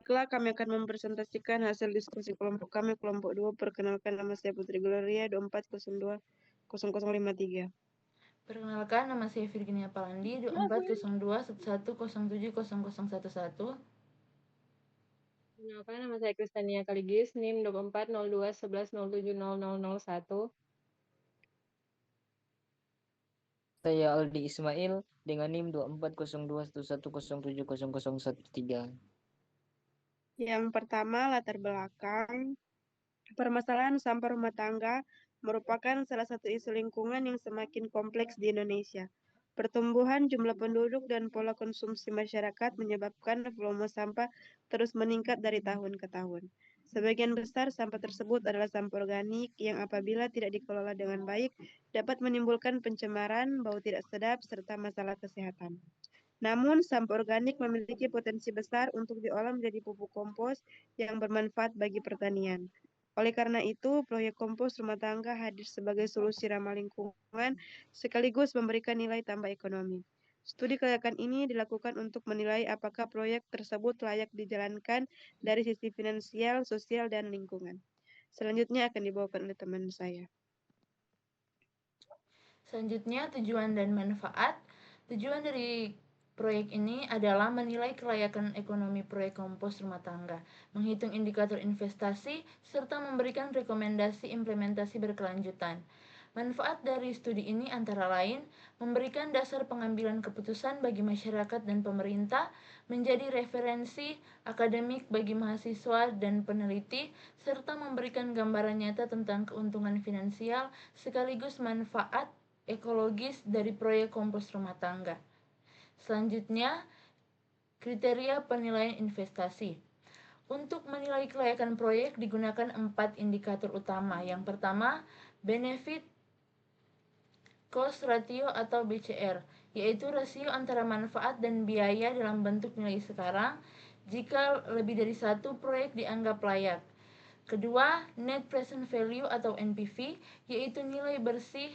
Baiklah, kami akan mempresentasikan hasil diskusi kelompok kami, kelompok 2. Perkenalkan, nama saya Putri Gloria, 24020053. Perkenalkan, nama saya Virginia Palandi, 240211070011. Perkenalkan, nama saya Kristania Kaligis, NIM 240211070001. Saya Aldi Ismail dengan NIM 240211070013. Yang pertama, latar belakang. Permasalahan sampah rumah tangga merupakan salah satu isu lingkungan yang semakin kompleks di Indonesia. Pertumbuhan jumlah penduduk dan pola konsumsi masyarakat menyebabkan volume sampah terus meningkat dari tahun ke tahun. Sebagian besar sampah tersebut adalah sampah organik yang apabila tidak dikelola dengan baik dapat menimbulkan pencemaran, bau tidak sedap, serta masalah kesehatan. Namun, sampah organik memiliki potensi besar untuk diolah menjadi pupuk kompos yang bermanfaat bagi pertanian. Oleh karena itu, proyek kompos rumah tangga hadir sebagai solusi ramah lingkungan sekaligus memberikan nilai tambah ekonomi. Studi kelayakan ini dilakukan untuk menilai apakah proyek tersebut layak dijalankan dari sisi finansial, sosial, dan lingkungan. Selanjutnya akan dibawakan oleh teman saya. Selanjutnya, tujuan dan manfaat. Tujuan dari proyek ini adalah menilai kelayakan ekonomi proyek kompos rumah tangga, menghitung indikator investasi, serta memberikan rekomendasi implementasi berkelanjutan. Manfaat dari studi ini antara lain memberikan dasar pengambilan keputusan bagi masyarakat dan pemerintah, menjadi referensi akademik bagi mahasiswa dan peneliti, serta memberikan gambaran nyata tentang keuntungan finansial sekaligus manfaat ekologis dari proyek kompos rumah tangga. Selanjutnya, kriteria penilaian investasi. Untuk menilai kelayakan proyek digunakan 4 indikator utama. Yang pertama, benefit cost ratio atau BCR, yaitu rasio antara manfaat dan biaya dalam bentuk nilai sekarang jika lebih dari satu proyek dianggap layak. Kedua, net present value atau NPV, yaitu nilai bersih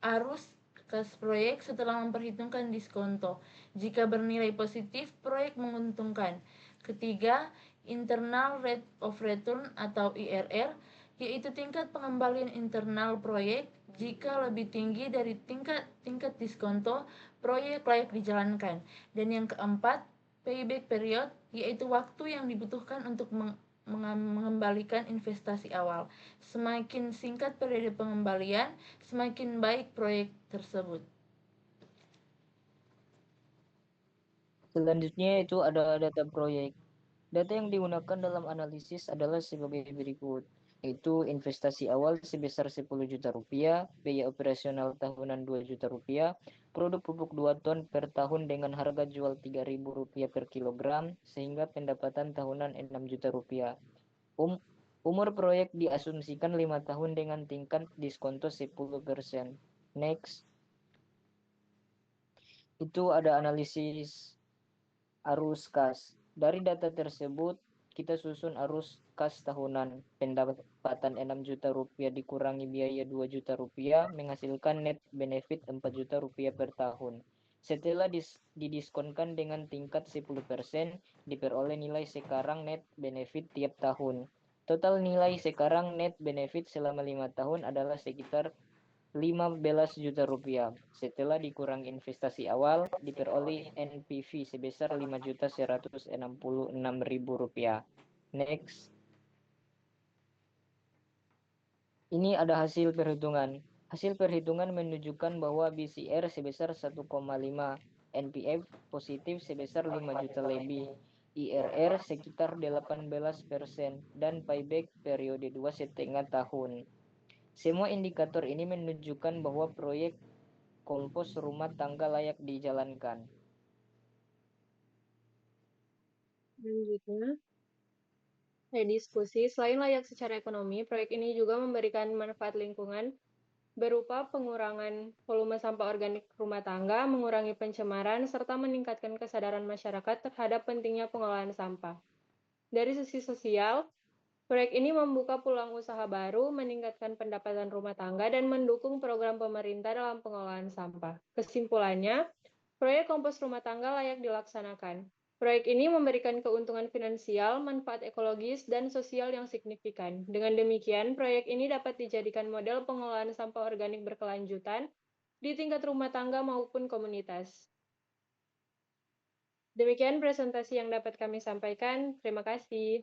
arus kas proyek setelah memperhitungkan diskonto. Jika bernilai positif, proyek menguntungkan. Ketiga, internal rate of return atau IRR, yaitu tingkat pengembalian internal proyek. Jika lebih tinggi dari tingkat diskonto, proyek layak dijalankan. Dan yang keempat, payback period, yaitu waktu yang dibutuhkan untuk mengembalikan investasi awal. Semakin singkat periode pengembalian, semakin baik proyek tersebut. Selanjutnya itu ada data proyek. Data yang digunakan dalam analisis adalah sebagai berikut, yaitu investasi awal sebesar 10 juta rupiah, biaya operasional tahunan 2 juta rupiah, produk pupuk 2 ton per tahun dengan harga jual 3.000 rupiah per kilogram, sehingga pendapatan tahunan 6 juta rupiah. Umur proyek diasumsikan 5 tahun dengan tingkat diskonto 10%. Next. Itu ada analisis arus kas. Dari data tersebut, kita susun arus kas tahunan. Pendapatan 6 juta rupiah dikurangi biaya 2 juta rupiah menghasilkan net benefit 4 juta rupiah per tahun. Setelah didiskonkan dengan tingkat 10%, diperoleh nilai sekarang net benefit tiap tahun. Total nilai sekarang net benefit selama 5 tahun adalah sekitar 15 juta rupiah. Setelah dikurang investasi awal, diperoleh NPV sebesar 5.166.000 rupiah. Next. Ini ada hasil perhitungan. Hasil perhitungan menunjukkan bahwa BCR sebesar 1,5, NPF positif sebesar 5 juta lebih, IRR sekitar 18%, dan payback periode 2,5 tahun. Semua indikator ini menunjukkan bahwa proyek kompos rumah tangga layak dijalankan. Selanjutnya, diskusi. Selain layak secara ekonomi, proyek ini juga memberikan manfaat lingkungan berupa pengurangan volume sampah organik rumah tangga, mengurangi pencemaran, serta meningkatkan kesadaran masyarakat terhadap pentingnya pengolahan sampah. Dari sisi sosial, proyek ini membuka peluang usaha baru, meningkatkan pendapatan rumah tangga, dan mendukung program pemerintah dalam pengolahan sampah. Kesimpulannya, proyek kompos rumah tangga layak dilaksanakan. Proyek ini memberikan keuntungan finansial, manfaat ekologis, dan sosial yang signifikan. Dengan demikian, proyek ini dapat dijadikan model pengelolaan sampah organik berkelanjutan di tingkat rumah tangga maupun komunitas. Demikian presentasi yang dapat kami sampaikan. Terima kasih.